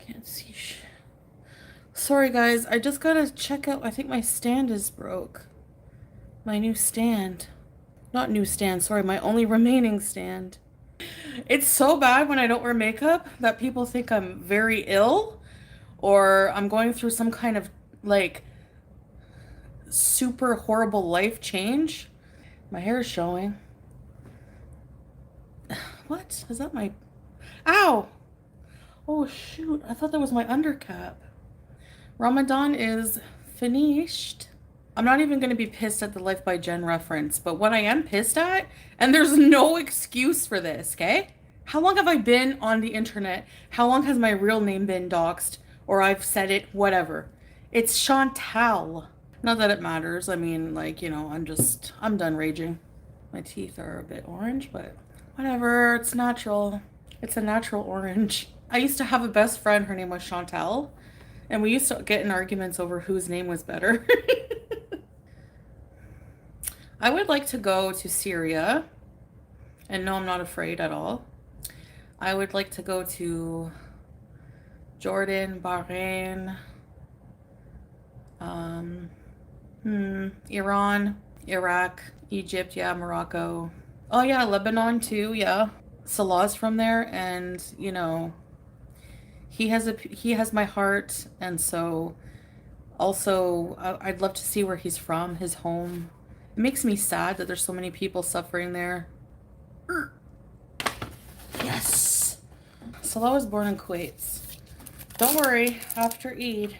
Can't see Sorry guys, I just gotta check out. I think my stand is broke. My new stand. Not new stand, sorry, my only remaining stand. It's so bad when I don't wear makeup that people think I'm very ill or I'm going through some kind of like super horrible life change. My hair is showing. What? Is that my... Ow! Oh shoot, I thought that was my undercap. Ramadan is finished. I'm not even going to be pissed at the Life by Jen reference, but what I am pissed at, and there's no excuse for this, okay? How long have I been on the internet? How long has my real name been doxed? Or I've said it, whatever. It's Chantal. Not that it matters. I mean, like, you know, I'm done raging. My teeth are a bit orange, but whatever. It's natural. It's a natural orange. I used to have a best friend. Her name was Chantal. And we used to get in arguments over whose name was better. I would like to go to Syria. And no, I'm not afraid at all. I would like to go to Jordan, Bahrain, Iran, Iraq, Egypt, yeah, Morocco. Oh yeah, Lebanon too, yeah. Salah's from there, and you know, he has my heart, and so also I'd love to see where he's from, his home. It makes me sad that there's so many people suffering there. Yes. Salah was born in Kuwait. Don't worry, after Eid,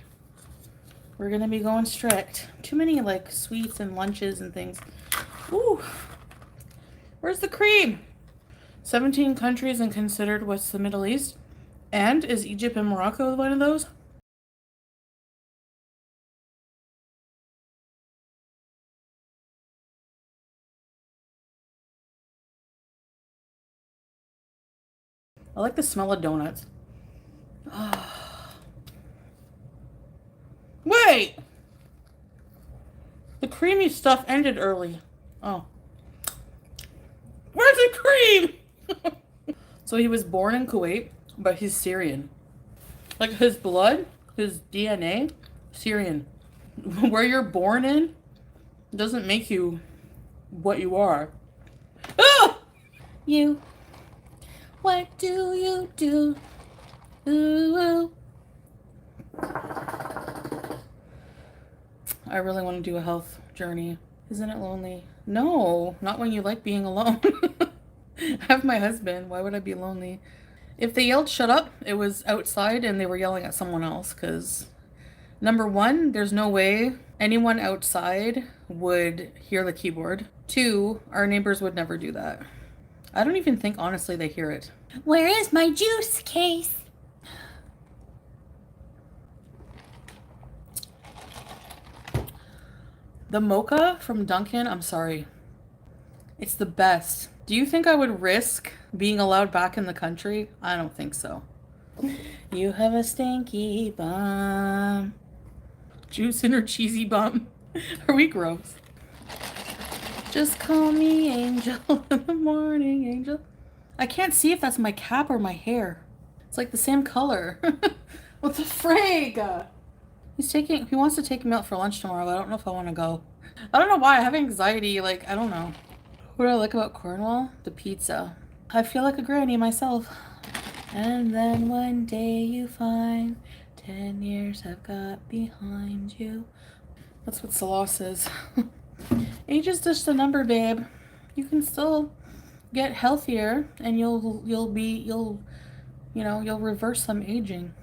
we're gonna be going strict. Too many like sweets and lunches and things. Ooh, where's the cream? 17 countries and considered what's the Middle East? And is Egypt and Morocco one of those? I like the smell of donuts. Wait! The creamy stuff ended early. Oh. Where's the cream? So he was born in Kuwait, but he's Syrian. Like his blood, his DNA, Syrian. Where you're born in doesn't make you what you are. Ah! You. What do you do? Ooh. I really want to do a health journey. Isn't it lonely? No, not when you like being alone. I have my husband. Why would I be lonely? If they yelled shut up, it was outside and they were yelling at someone else because number one, there's no way anyone outside would hear the keyboard. Two, our neighbors would never do that. I don't even think honestly they hear it. Where is my juice case? The mocha from Dunkin', I'm sorry. It's the best. Do you think I would risk being allowed back in the country? I don't think so. You have a stinky bum. Juice in her cheesy bum. Are we gross? Just call me Angel in the morning, Angel. I can't see if that's my cap or my hair. It's like the same color. What the frig? He wants to take me out for lunch tomorrow, but I don't know if I want to go. I don't know why. I have anxiety. Like, I don't know. What do I like about Cornwall? The pizza. I feel like a granny myself. And then one day you find 10 years have got behind you. That's what Salah says. Age is just a number, babe. You can still get healthier and you'll reverse some aging.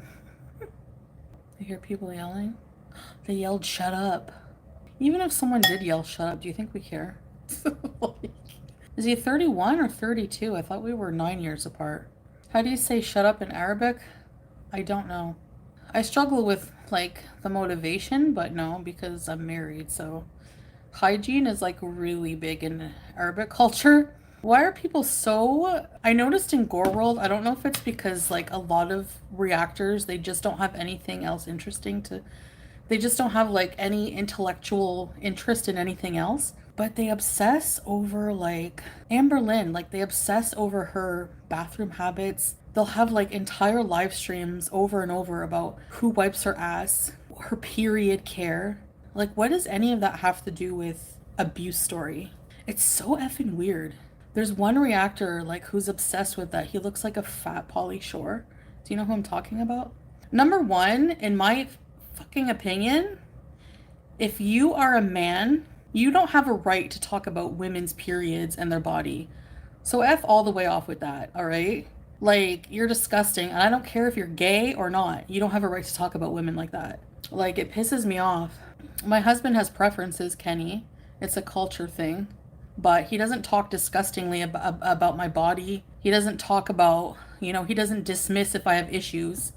I hear people yelling. They yelled shut up. Even if someone did yell shut up, do you think we care? Is he 31 or 32? I thought we were 9 years apart. How do you say shut up in Arabic? I don't know. I struggle with like the motivation, but no, because I'm married, so hygiene is like really big in Arabic culture. Why are people so... I noticed in Gore World, I don't know if it's because like a lot of reactors, they just don't have anything else interesting to... They just don't have like any intellectual interest in anything else. But they obsess over like Amber Lynn, like they obsess over her bathroom habits, they'll have like entire live streams over and over about who wipes her ass, her period care. Like, what does any of that have to do with abuse story? It's so effing weird. There's one reactor like who's obsessed with that. He looks like a fat Pauly Shore. Do you know who I'm talking about? Number one, in my fucking opinion, if you are a man, you don't have a right to talk about women's periods and their body. So F all the way off with that, all right? Like, you're disgusting, and I don't care if you're gay or not. You don't have a right to talk about women like that. Like, it pisses me off. My husband has preferences, Kenny. It's a culture thing. But he doesn't talk disgustingly about my body. He doesn't talk about, you know, he doesn't dismiss if I have issues.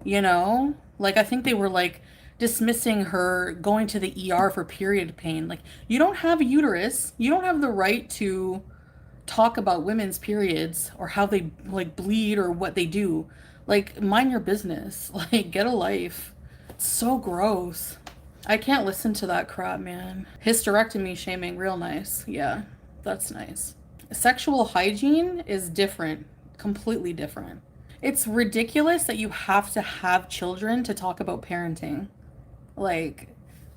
You know? Like, I think they were, like, dismissing her going to the ER for period pain. Like, you don't have a uterus. You don't have the right to talk about women's periods or how they like bleed or what they do. Like, mind your business. Like, get a life. It's so gross. I can't listen to that crap, man. Hysterectomy shaming, real nice. Yeah, that's nice. Sexual hygiene is different. Completely different. It's ridiculous that you have to have children to talk about parenting. Like,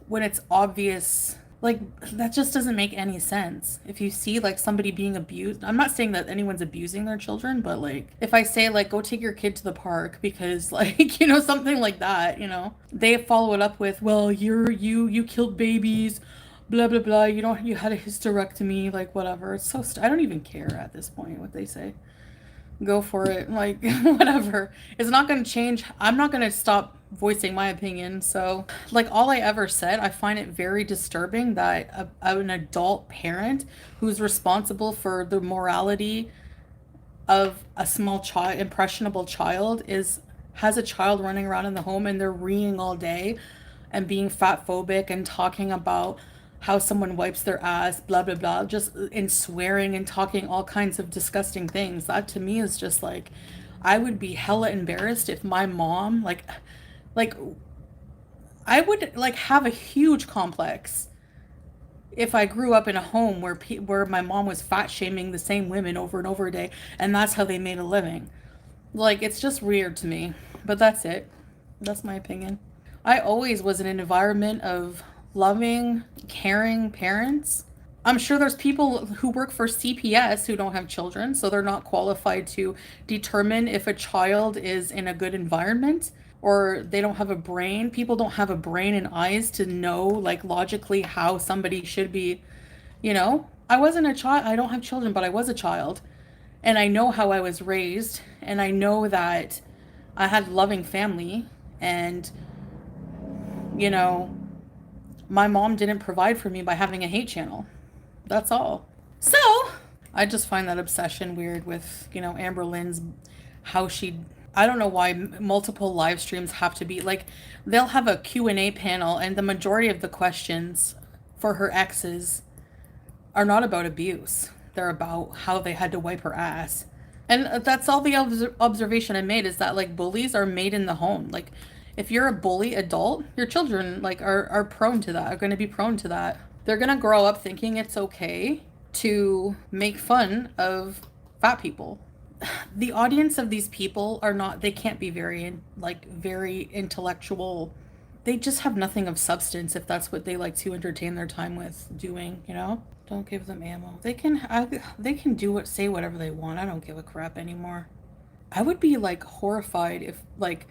when it's obvious, like, that just doesn't make any sense. If you see like somebody being abused, I'm not saying that anyone's abusing their children, but like, if I say like, go take your kid to the park because like, you know, something like that, you know, they follow it up with, well, you killed babies, blah blah blah, you had a hysterectomy, like, whatever. It's so I don't even care at this point what they say. Go for it. Like, whatever. It's not going to change. I'm not going to stop voicing my opinion. So, like, all I ever said, I find it very disturbing that an adult parent who's responsible for the morality of a small child, impressionable child, has a child running around in the home and they're reeing all day and being fat phobic and talking about how someone wipes their ass, blah blah blah, just in swearing and talking all kinds of disgusting things. That to me is just like, I would be hella embarrassed if my mom like I would like have a huge complex if I grew up in a home where my mom was fat shaming the same women over and over a day, and that's how they made a living. Like, it's just weird to me. But that's it. That's my opinion. I always was in an environment of loving, caring parents. I'm sure there's people who work for CPS who don't have children, so they're not qualified to determine if a child is in a good environment, or they don't have a brain. People don't have a brain and eyes to know, like, logically how somebody should be, you know? I wasn't a child. I don't have children, but I was a child. And I know how I was raised, and I know that I had a loving family, and, you know, my mom didn't provide for me by having a hate channel. That's all. So, I just find that obsession weird with, you know, Amber Lynn's, how she, I don't know why multiple live streams have to be, like, they'll have a Q&A panel, and the majority of the questions for her exes are not about abuse. They're about how they had to wipe her ass. And that's all the observation I made, is that, like, bullies are made in the home. Like, if you're a bully adult, your children, like, are prone to that, are going to be prone to that. They're going to grow up thinking it's okay to make fun of fat people. The audience of these people are not, they can't be very, like, very intellectual. They just have nothing of substance if that's what they like to entertain their time with doing, you know? Don't give them ammo. They can say whatever they want. I don't give a crap anymore. I would be, like, horrified if, like,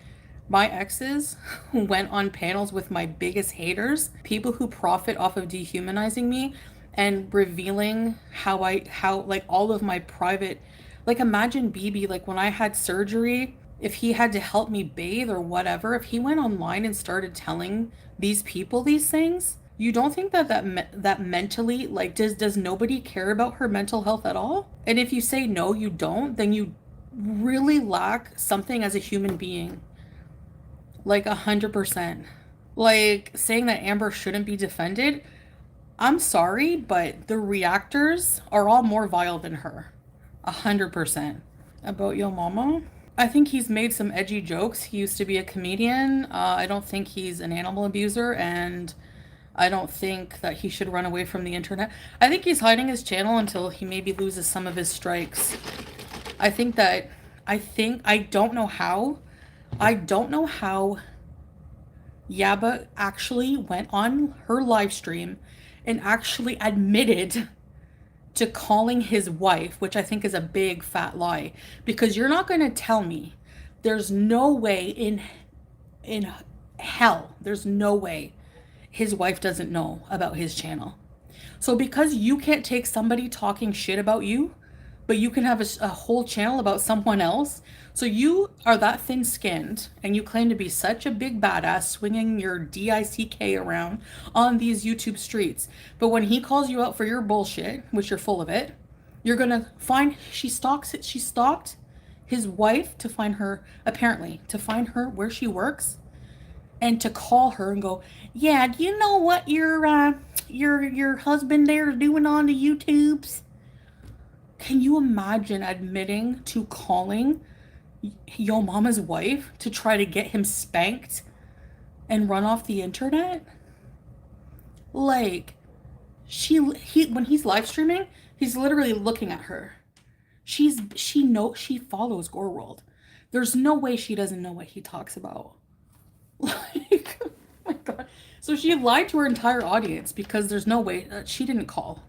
my exes went on panels with my biggest haters, people who profit off of dehumanizing me and revealing how like, all of my private, like, imagine BB, like, when I had surgery, if he had to help me bathe or whatever, if he went online and started telling these people these things, you don't think that mentally, like, does nobody care about her mental health at all? And if you say no, you don't, then you really lack something as a human being. Like, 100%. Like, saying that Amber shouldn't be defended, I'm sorry, but the reactors are all more vile than her. 100%. About Yo Mama? I think he's made some edgy jokes. He used to be a comedian. I don't think he's an animal abuser, and I don't think that he should run away from the internet. I think he's hiding his channel until he maybe loses some of his strikes. I think that I don't know how. I don't know how Yaba actually went on her live stream and actually admitted to calling his wife, which I think is a big fat lie, because you're not going to tell me there's no way in hell, there's no way his wife doesn't know about his channel. So because you can't take somebody talking shit about you, but you can have a whole channel about someone else. So you are that thin-skinned and you claim to be such a big badass swinging your DICK around on these YouTube streets. But when he calls you out for your bullshit, which you're full of it, you're going to find she stalked his wife to find her, apparently, to find her where she works and to call her and go, "Yeah, do you know what your husband there is doing on the YouTubes?" Can you imagine admitting to calling yo mama's wife to try to get him spanked and run off the internet? Like, he when he's live streaming, he's literally looking at her. She follows Gore World. There's no way she doesn't know what he talks about. Like, oh my God. So she lied to her entire audience because there's no way she didn't call.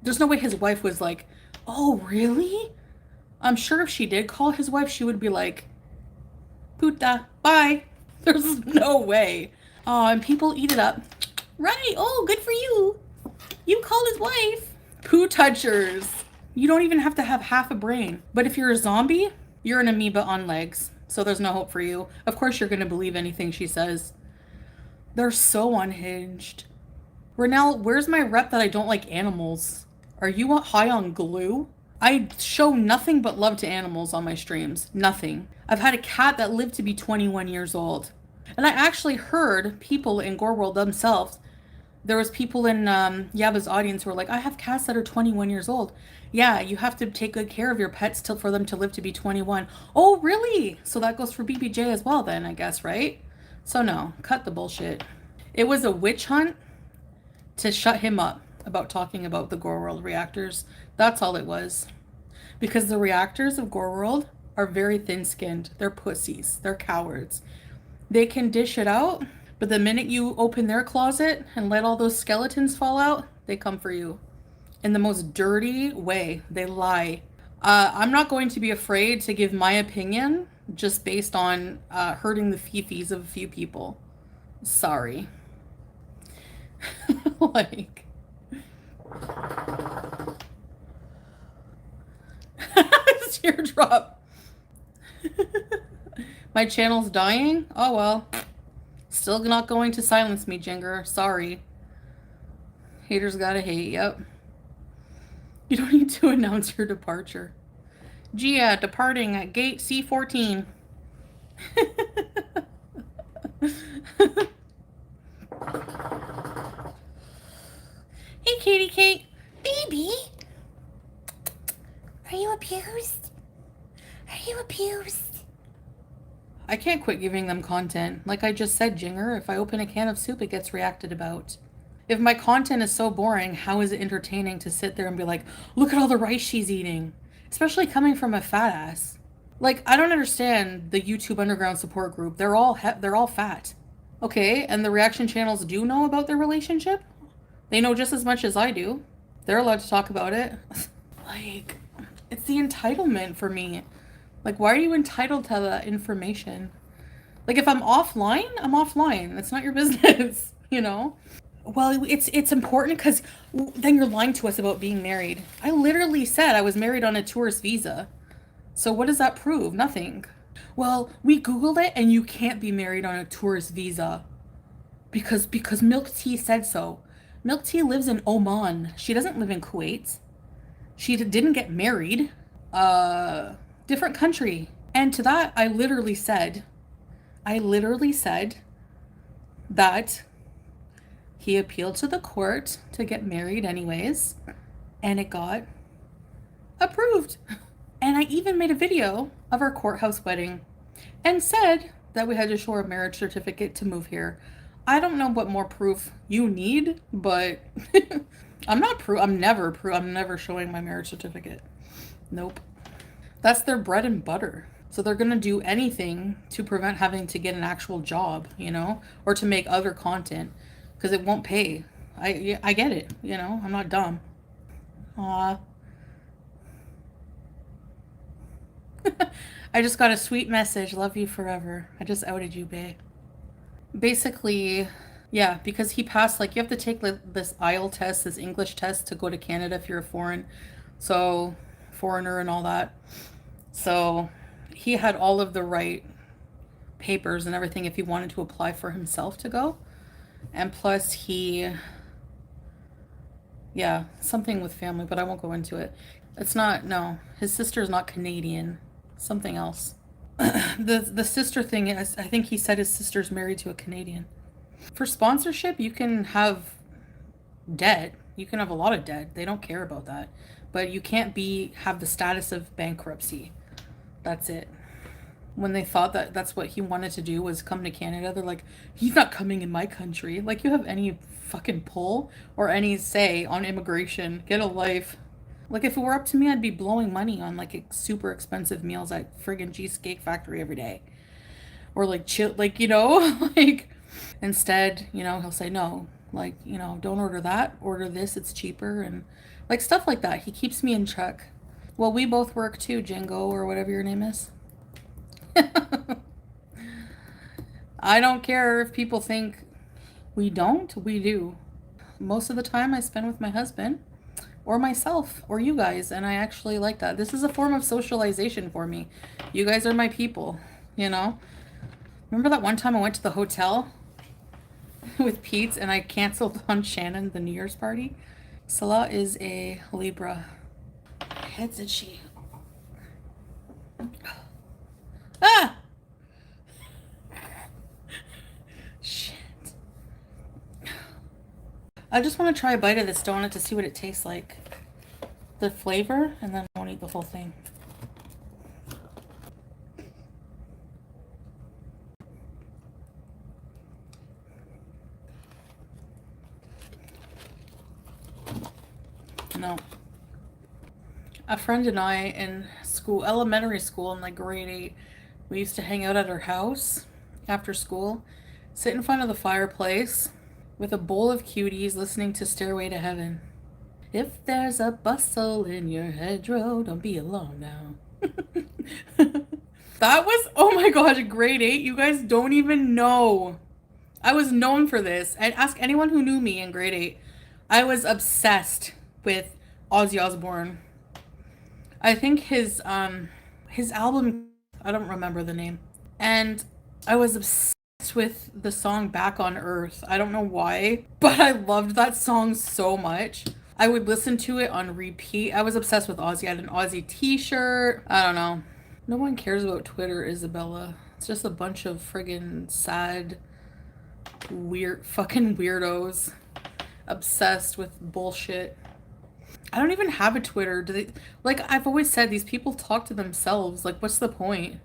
There's no way his wife was like, "Oh, really?" I'm sure if she did call his wife, she would be like, "Puta, bye." There's no way. Oh, and people eat it up. Right. Oh, good for you. You called his wife. Poo touchers. You don't even have to have half a brain. But if you're a zombie, you're an amoeba on legs. So there's no hope for you. Of course you're going to believe anything she says. They're so unhinged. Renelle, where's my rep that I don't like animals? Are you high on glue? I show nothing but love to animals on my streams. Nothing. I've had a cat that lived to be 21 years old. And I actually heard people in Gore World themselves. There was people in Yaba's audience who were like, "I have cats that are 21 years old." Yeah, you have to take good care of your pets for them to live to be 21. Oh, really? So that goes for BBJ as well then, I guess, right? So no, cut the bullshit. It was a witch hunt to shut him up about talking about the Gore World reactors. That's all it was. Because the reactors of Gore World are very thin-skinned. They're pussies. They're cowards. They can dish it out, but the minute you open their closet and let all those skeletons fall out, they come for you. In the most dirty way. They lie. I'm not going to be afraid to give my opinion just based on hurting the fifis of a few people. Sorry. Like... Teardrop. My channel's dying? Oh well. Still not going to silence me, Jinger. Sorry. Haters gotta hate, yep. You don't need to announce your departure. Gia, departing at gate C14. Hey, Katie Kate. Baby? Are you abused? Are you abused? I can't quit giving them content. Like I just said, Jinger, if I open a can of soup, it gets reacted about. If my content is so boring, how is it entertaining to sit there and be like, "Look at all the rice she's eating"? Especially coming from a fat ass. Like, I don't understand the YouTube Underground support group. They're all fat. Okay, and the reaction channels do know about their relationship? They know just as much as I do. They're allowed to talk about it. Like, it's the entitlement for me. Like, why are you entitled to that information? Like, if I'm offline, I'm offline. That's not your business, you know? Well, it's important because then you're lying to us about being married. I literally said I was married on a tourist visa. So what does that prove? Nothing. Well, we Googled it and you can't be married on a tourist visa. Because Milk Tea said so. Milk Tea lives in Oman. She doesn't live in Kuwait. She didn't get married. Different country. And to that, I literally said that he appealed to the court to get married anyways, and it got approved. And I even made a video of our courthouse wedding and said that we had to show our marriage certificate to move here. I don't know what more proof you need, but I'm never showing my marriage certificate. Nope. That's their bread and butter. So they're going to do anything to prevent having to get an actual job, you know, or to make other content because it won't pay. I get it, you know. I'm not dumb. Aw. I just got a sweet message. Love you forever. I just outed you, bae. Basically, yeah, because he passed, like, you have to take this IELTS test, this English test to go to Canada if you're a foreigner and all that. So he had all of the right papers and everything if he wanted to apply for himself to go. And plus yeah, something with family, but I won't go into it. It's not, no, his sister's not Canadian. Something else. The sister thing is, I think he said his sister's married to a Canadian. For sponsorship, you can have debt. You can have a lot of debt. They don't care about that. But you can't have the status of bankruptcy. That's it. When they thought that that's what he wanted to do was come to Canada, they're like, he's not coming in my country. Like, you have any fucking pull or any say on immigration. Get a life. Like, if it were up to me, I'd be blowing money on, like, super expensive meals at friggin' Cheesecake Factory every day. Or, like, chill, like, you know, like, instead, you know, he'll say, no, like, you know, don't order that, order this, it's cheaper, and, like, stuff like that. He keeps me in check. Well, we both work too, Jingo, or whatever your name is. I don't care if people think we don't, we do. Most of the time I spend with my husband or myself or you guys, and I actually like that. This is a form of socialization for me. You guys are my people, you know? Remember that one time I went to the hotel with Pete's and I canceled on Shannon the New Year's party? Salah is a Libra. Heads and she. Ah! Shit. I just want to try a bite of this donut to see what it tastes like. The flavor, and then I won't eat the whole thing. No. A friend and I in school, elementary school in like grade 8, we used to hang out at her house after school, sit in front of the fireplace with a bowl of cuties listening to Stairway to Heaven. If there's a bustle in your hedgerow, don't be alone now. That was, oh my god, grade 8. You guys don't even know. I was known for this. And ask anyone who knew me in grade 8. I was obsessed with Ozzy Osbourne. I think his album, I don't remember the name. And I was obsessed with the song Back on Earth. I don't know why, but I loved that song so much. I would listen to it on repeat. I was obsessed with Ozzy. I had an Ozzy t-shirt. I don't know. No one cares about Twitter, Isabella. It's just a bunch of friggin' sad, weird, fucking weirdos obsessed with bullshit. I don't even have a Twitter. Do they, like I've always said, these people talk to themselves. Like, what's the point?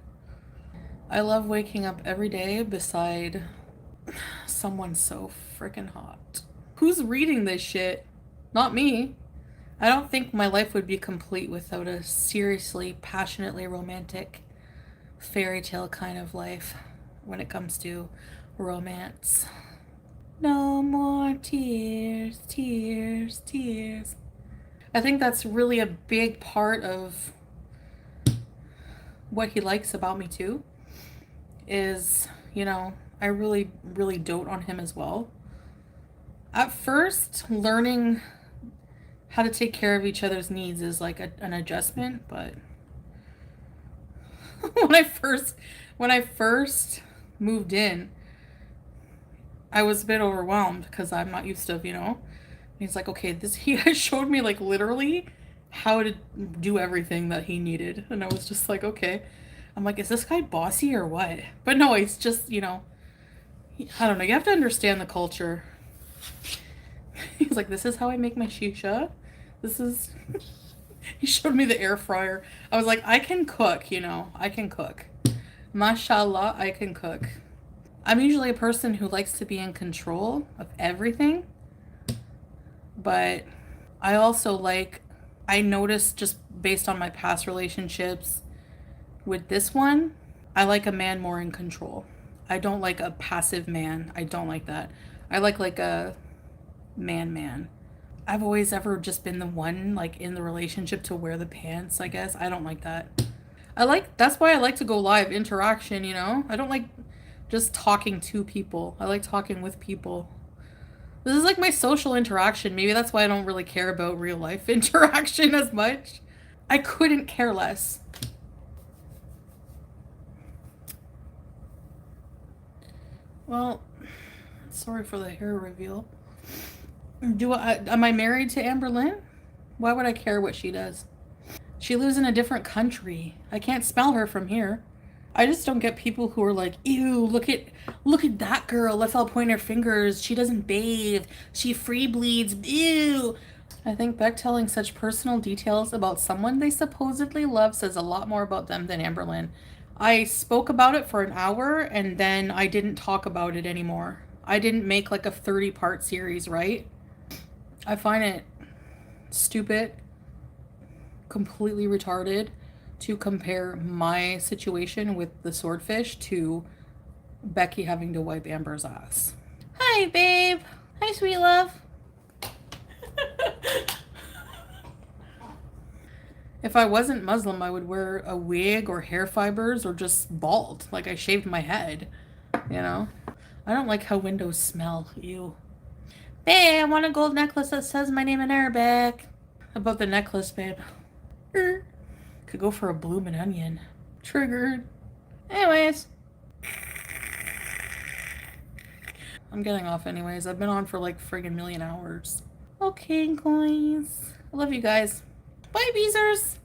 I love waking up every day beside someone so freaking hot. Who's reading this shit? Not me. I don't think my life would be complete without a seriously, passionately romantic fairy tale kind of life when it comes to romance. No more tears, tears, tears. I think that's really a big part of what he likes about me too, is, you know, I really, really dote on him as well. At first, learning how to take care of each other's needs is like an adjustment, but when I first moved in, I was a bit overwhelmed because I'm not used to, you know. He's like, okay, he showed me like literally how to do everything that he needed. And I was just like, okay. I'm like, is this guy bossy or what? But no, he's just, you know, I don't know. You have to understand the culture. He's like, this is how I make my shisha. This is, he showed me the air fryer. I was like, I can cook, you know, I can cook. Mashallah, I can cook. I'm usually a person who likes to be in control of everything. But I also I noticed just based on my past relationships With this one, I like a man more in control. I don't like a passive man. I don't like that. I like a man. I've always ever just been the one like in the relationship to wear the pants, I guess. I don't like that. That's why I like to go live interaction, you know? I don't like just talking to people. I like talking with people. This is like my social interaction. Maybe that's why I don't really care about real life interaction as much. I couldn't care less. Well, sorry for the hair reveal. Am I married to Amber Lynn? Why would I care what she does? She lives in a different country. I can't smell her from here. I just don't get people who are like, ew, look at that girl. Let's all point our fingers. She doesn't bathe. She free bleeds. Ew. I think Beck telling such personal details about someone they supposedly love says a lot more about them than Amberlynn. I spoke about it for an hour and then I didn't talk about it anymore. I didn't make like a 30-part series, right? I find it stupid, completely retarded to compare my situation with the swordfish to Becky having to wipe Amber's ass. Hi, babe. Hi, sweet love. If I wasn't Muslim, I would wear a wig or hair fibers or just bald, like I shaved my head, you know? I don't like how windows smell. Ew. Babe, I want a gold necklace that says my name in Arabic. About the necklace, babe. Could go for a bloomin' onion. Triggered. Anyways. I'm getting off anyways. I've been on for like friggin' million hours. Okay, guys. I love you guys. Bye, Beezers.